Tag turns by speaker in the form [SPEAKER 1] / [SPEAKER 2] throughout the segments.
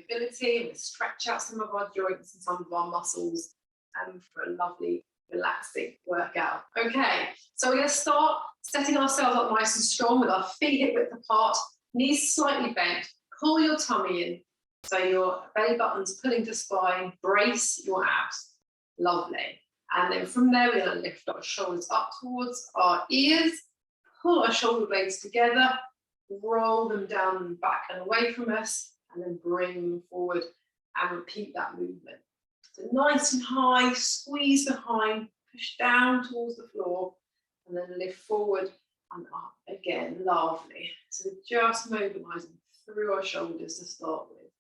[SPEAKER 1] mobility. We'll stretch out some of our joints and some of our muscles for a lovely, relaxing workout. Okay, so we're going to start setting ourselves up nice and strong with our feet hip width apart, knees slightly bent. Pull your tummy in, so your belly button's pulling to spine. Brace your abs. Lovely. And then from there, we're going to lift our shoulders up towards our ears, pull our shoulder blades together, roll them down and back and away from us, and then bring them forward and repeat that movement. So nice and high, squeeze behind, push down towards the floor, and then lift forward and up again. Lovely. So just mobilizing through our shoulders to start with.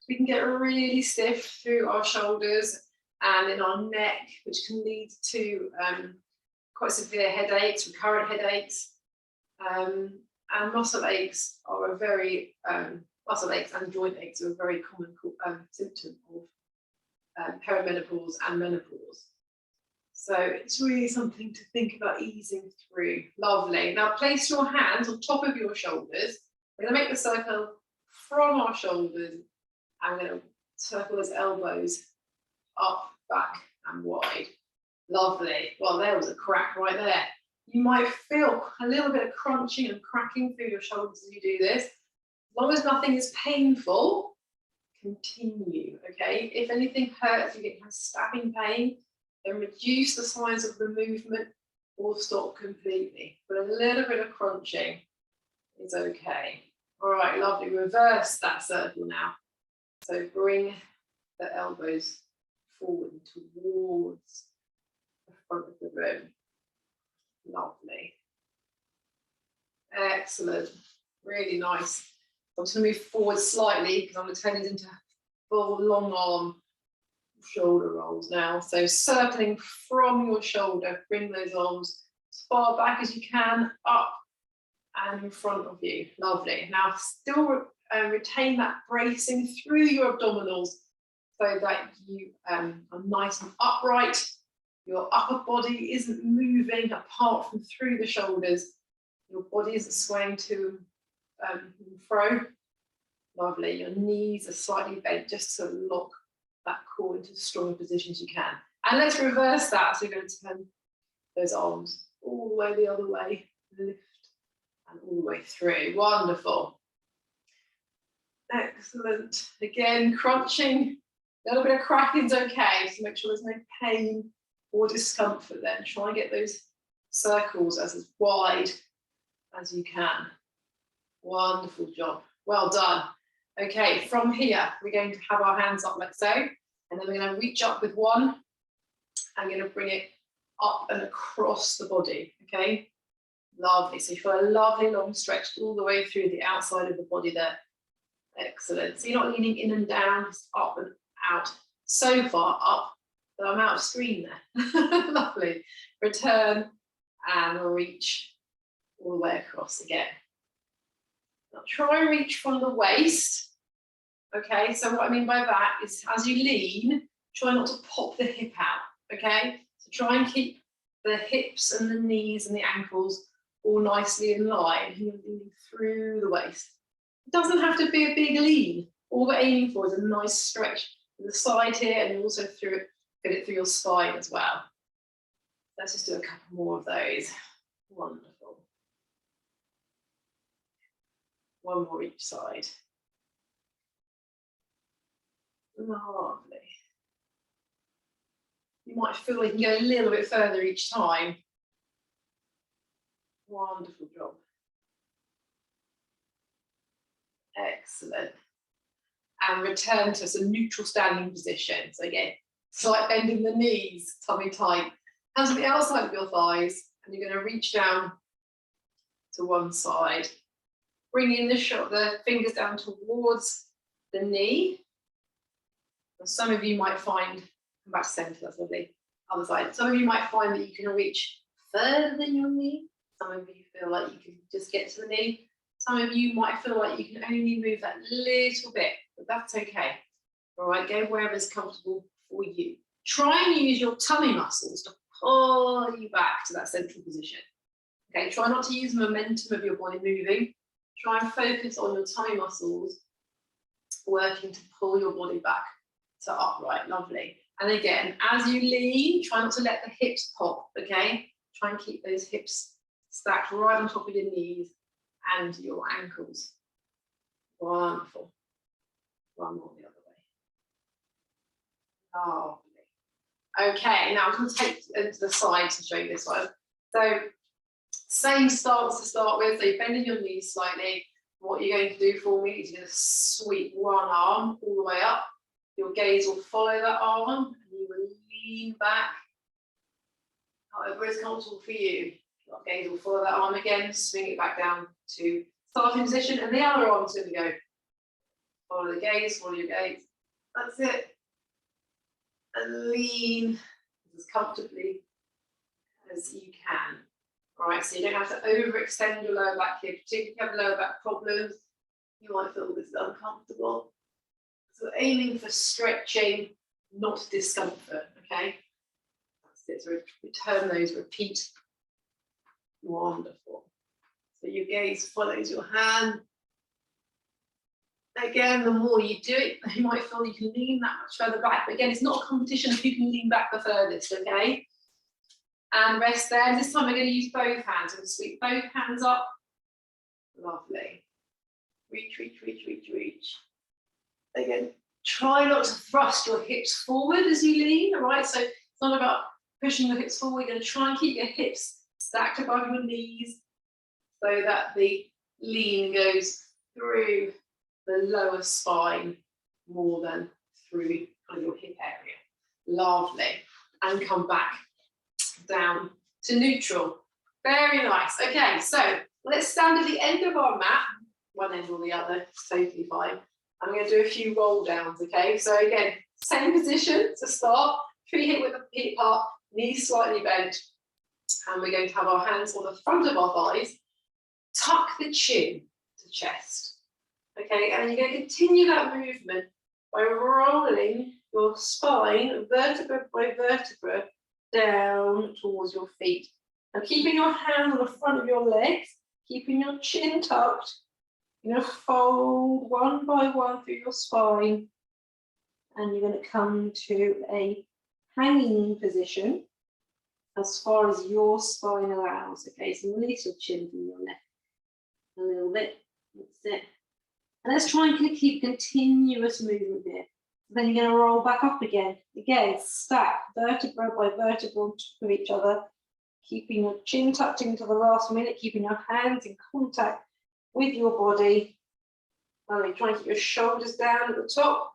[SPEAKER 1] So we can get really stiff through our shoulders and in our neck, which can lead to quite severe headaches, recurrent headaches, and muscle aches are a very muscle aches and joint aches are a very common symptom of perimenopause and menopause. So it's really something to think about easing through. Lovely. Now place your hands on top of your shoulders. We're going to make the circle from our shoulders. I'm going to circle those elbows up, back and wide. Lovely. Well, there was a crack right there. You might feel a little bit of crunching and cracking through your shoulders as you do this. As long as nothing is painful, continue, okay? If anything hurts, you get kind of stabbing pain, then reduce the size of the movement or stop completely. But a little bit of crunching is okay. All right, lovely. Reverse that circle now. So bring the elbows forward towards the front of the room. Lovely. Excellent. Really nice. I'm just going to move forward slightly because I'm going to turn it into full long arm shoulder rolls now. So circling from your shoulder, bring those arms as far back as you can, up and in front of you. Lovely. Now still retain that bracing through your abdominals so that you are nice and upright. Your upper body isn't moving apart from through the shoulders. Your body isn't swaying to and fro. Lovely. Your knees are slightly bent just to lock that core into as strong a position as you can. And let's reverse that. So you're going to turn those arms all the way the other way, lift and all the way through. Wonderful. Excellent. Again, crunching. A little bit of cracking is okay, so make sure there's no pain or discomfort then. Try and get those circles as wide as you can. Wonderful job. Well done. Okay, from here, we're going to have our hands up like so, and then we're going to reach up with one. I'm going to bring it up and across the body, okay? Lovely. So you feel a lovely long stretch all the way through the outside of the body there. Excellent. So you're not leaning in and down, just up and out. So far up that I'm out of screen there. Lovely. Return and reach all the way across again. Now try and reach from the waist. Okay, so what I mean by that is as you lean, try not to pop the hip out. Okay, so try and keep the hips and the knees and the ankles all nicely in line. And you're leaning through the waist. It doesn't have to be a big lean. All we're aiming for is a nice stretch to the side here, and also through it, get it through your spine as well. Let's just do a couple more of those. Wonderful. One more each side. Lovely. You might feel you can go a little bit further each time. Wonderful job. Excellent. And return to some neutral standing position. So again, slight bend in the knees, tummy tight. Hands on the outside of your thighs, and you're going to reach down to one side. Bringing the fingers down towards the knee. And some of you might find, come back to center, that's lovely. Other side. Some of you might find that you can reach further than your knee. Some of you feel like you can just get to the knee. Some of you might feel like you can only move that little bit, but that's okay. All right, go wherever's comfortable for you. Try and use your tummy muscles to pull you back to that central position. Okay, try not to use the momentum of your body moving. Try and focus on your tummy muscles working to pull your body back to upright. Lovely. And again, as you lean, try not to let the hips pop, okay? Try and keep those hips stacked right on top of your knees and your ankles. Wonderful. One more the other way. Lovely. Okay, now I'm going to take it to the side to show you this one. So, same stance to start with. So, you're bending your knees slightly. What you're going to do for me is you're going to sweep one arm all the way up. Your gaze will follow that arm, and you will lean back, however is comfortable for you. Your gaze will follow that arm again, swing it back down to starting position, and the other arm's going to go. Follow the gaze, follow your gaze. That's it. And lean as comfortably as you can. All right, so you don't have to overextend your lower back here, particularly if you have lower back problems. You might feel this is uncomfortable. So aiming for stretching, not discomfort, okay? That's it, so return those, repeat. Wonderful. So your gaze follows your hand. Again, the more you do it, you might feel you can lean that much further back. But again, it's not a competition of who can lean back the furthest, okay? And rest there. This time we're going to use both hands. We're going to sweep both hands up. Lovely. Reach, reach, reach, reach, reach. Again, try not to thrust your hips forward as you lean, all right? So it's not about pushing your hips forward. You're going to try and keep your hips stacked above your knees so that the lean goes through the lower spine more than through kind of your hip area. Lovely. And come back down to neutral. Very nice. Okay, so let's stand at the end of our mat, one end or the other, it's totally fine. I'm going to do a few roll downs, okay? So again, same position to start, feet hip width apart, knees slightly bent, and we're going to have our hands on the front of our thighs, tuck the chin to chest, okay? And you're going to continue that movement by rolling your spine vertebra by vertebra down towards your feet. And keeping your hands on the front of your legs, keeping your chin tucked, you're going to fold one by one through your spine, and you're going to come to a hanging position as far as your spine allows. Okay, so release your chin from your neck a little bit. That's it. And let's try and keep continuous movement here. Then you're going to roll back up again. Again, stack vertebra by vertebra on top of each other, keeping your chin tucked into the last minute, keeping your hands in contact with your body. Try and keep your shoulders down at the top.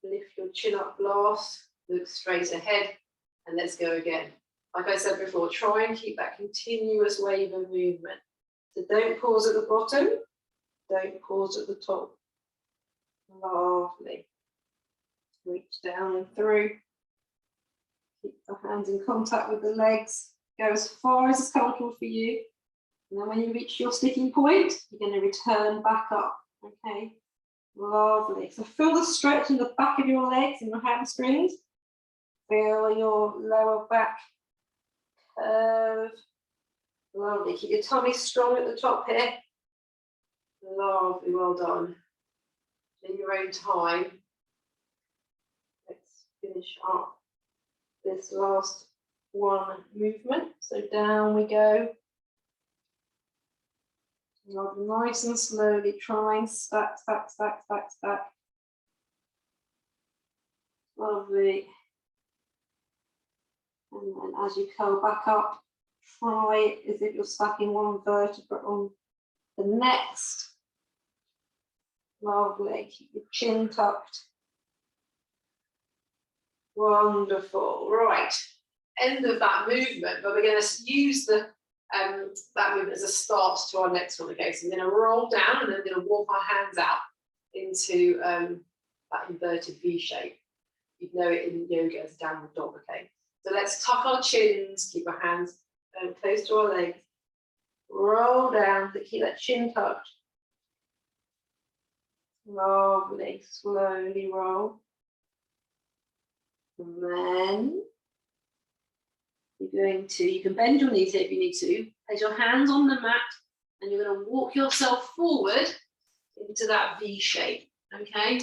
[SPEAKER 1] Lift your chin up last, look straight ahead, and let's go again. Like I said before, try and keep that continuous wave of movement. So don't pause at the bottom, don't pause at the top. Lovely. Reach down and through. Keep the hands in contact with the legs. Go as far as is comfortable for you. And then when you reach your sticking point, you're going to return back up. Okay, lovely. So feel the stretch in the back of your legs and your hamstrings. Feel your lower back curve. Lovely. Keep your tummy strong at the top here. Lovely, well done. In your own time. Let's finish up this last one movement. So down we go. Nice and slowly, try and stack, stack, stack, stack, stack. Lovely. And then as you curl back up, try it as if you're stacking one vertebra on the next. Lovely. Keep your chin tucked. Wonderful. Right. End of that movement, but we're going to use the that movement as a start to our next one. Okay, so we're going to roll down and then we're going to walk our hands out into that inverted V shape. You'd know it in yoga as a downward dog. Okay, so let's tuck our chins, keep our hands close to our legs, roll down to keep that chin tucked. Lovely, slowly roll. And then you can bend your knees here if you need to, place your hands on the mat, and you're going to walk yourself forward into that V shape. Okay,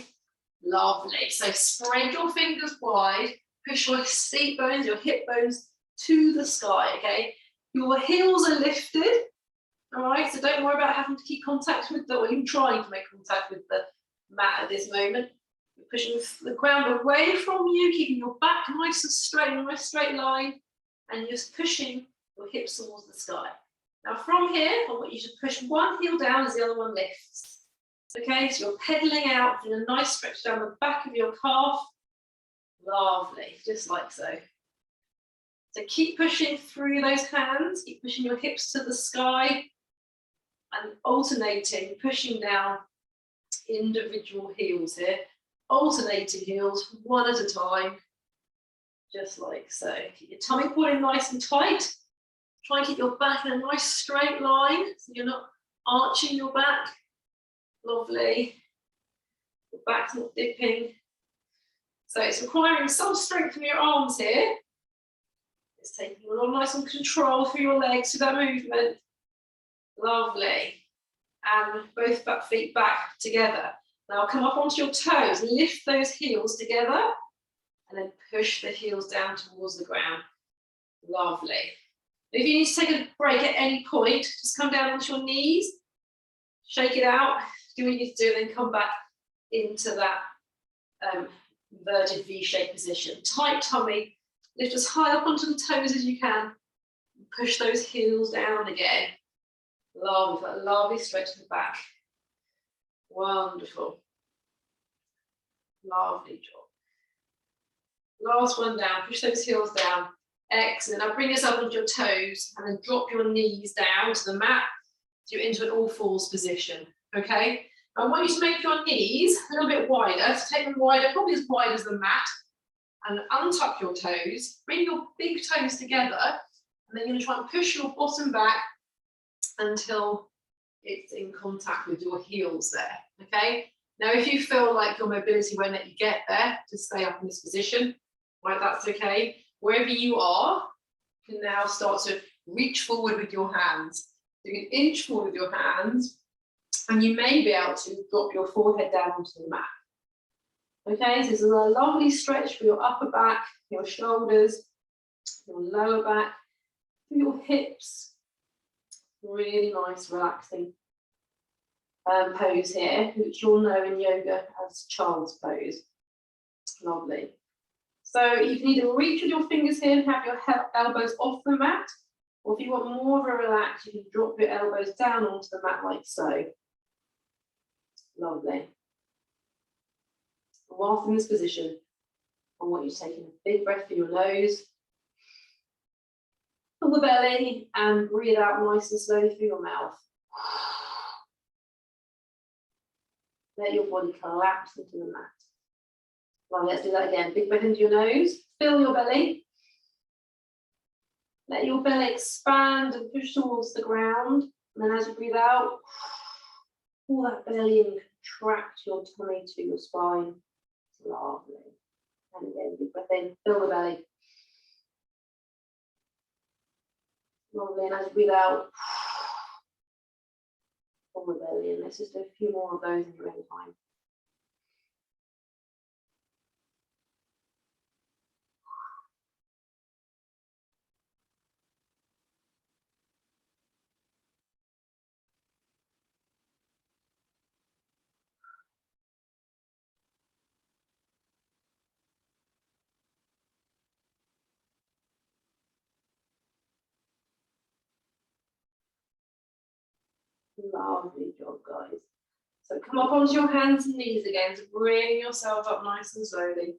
[SPEAKER 1] lovely. So spread your fingers wide, push your seat bones, your hip bones to the sky, okay? Your heels are lifted, all right? So don't worry about having to keep contact with or even trying to make contact with the mat at this moment. You're pushing the ground away from you, keeping your back nice and straight, in a nice straight line, and just pushing your hips towards the sky. Now from here, I want you to push one heel down as the other one lifts. Okay, so you're pedaling out, doing a nice stretch down the back of your calf. Lovely, just like so. So keep pushing through those hands, keep pushing your hips to the sky and alternating, pushing down individual heels here. Alternating heels, one at a time, just like so. Keep your tummy pulled in nice and tight. Try and keep your back in a nice straight line, so you're not arching your back. Lovely. The back's not dipping. So it's requiring some strength from your arms here. It's taking a lot of nice and control through your legs through that movement. Lovely. And both feet back together. Now come up onto your toes, lift those heels together, and then push the heels down towards the ground. Lovely. If you need to take a break at any point, just come down onto your knees, shake it out, do what you need to do, and then come back into that inverted V-shaped position. Tight tummy, lift as high up onto the toes as you can, push those heels down again. Lovely, that lovely stretch to the back. Wonderful. Lovely job. Last one down, push those heels down. Excellent. Now bring yourself onto your toes and then drop your knees down to the mat. So you're into an all fours position, okay? I want you to make your knees a little bit wider, so take them wider, probably as wide as the mat, and untuck your toes, bring your big toes together, and then you're going to try and push your bottom back until it's in contact with your heels there, okay? Now, if you feel like your mobility won't let you get there, just stay up in this position, right, that's okay. Wherever you are, you can now start to reach forward with your hands. You can inch forward with your hands, and you may be able to drop your forehead down onto the mat. Okay, so this is a lovely stretch for your upper back, your shoulders, your lower back, for your hips. Really nice, relaxing pose here, which you'll know in yoga as child's pose. Lovely. So you can either reach with your fingers here and have your elbows off the mat, or if you want more of a relax, you can drop your elbows down onto the mat like so. Lovely. Whilst in this position, I want you to take in a big breath through your nose, fill the belly, and breathe out nice and slowly through your mouth. Let your body collapse into the mat. Well, let's do that again. Big breath into your nose, fill your belly. Let your belly expand and push towards the ground. And then as you breathe out, pull that belly and contract your tummy to your spine. Lovely. And again, big breath in, fill the belly. Lovely. And as you breathe out, pull the belly. And let's just do a few more of those in your own time. Lovely job, guys. So come up onto your hands and knees again to bring yourself up nice and slowly.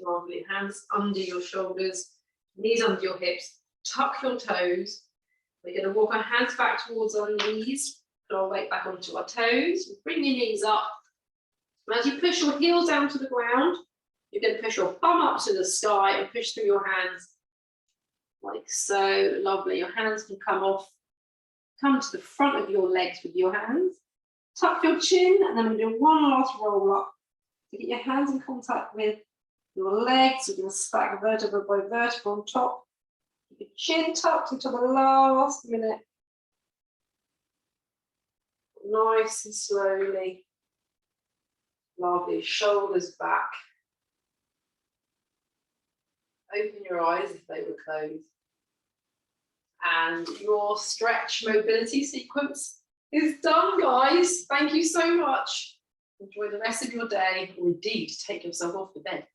[SPEAKER 1] Lovely. Hands under your shoulders, knees under your hips. Tuck your toes. We're going to walk our hands back towards our knees. Put our weight back onto our toes. Bring your knees up. And as you push your heels down to the ground, you're going to push your bum up to the sky and push through your hands like so. Lovely. Your hands can come off. Come to the front of your legs with your hands. Tuck your chin, and then we'll do one last roll up. To get your hands in contact with your legs, you're going to stack vertebra by vertebra on top. Keep your chin tucked until the last minute. Nice and slowly. Lovely. Shoulders back. Open your eyes if they were closed. And your stretch mobility sequence is done, guys. Thank you so much. Enjoy the rest of your day, or indeed take yourself off the bed.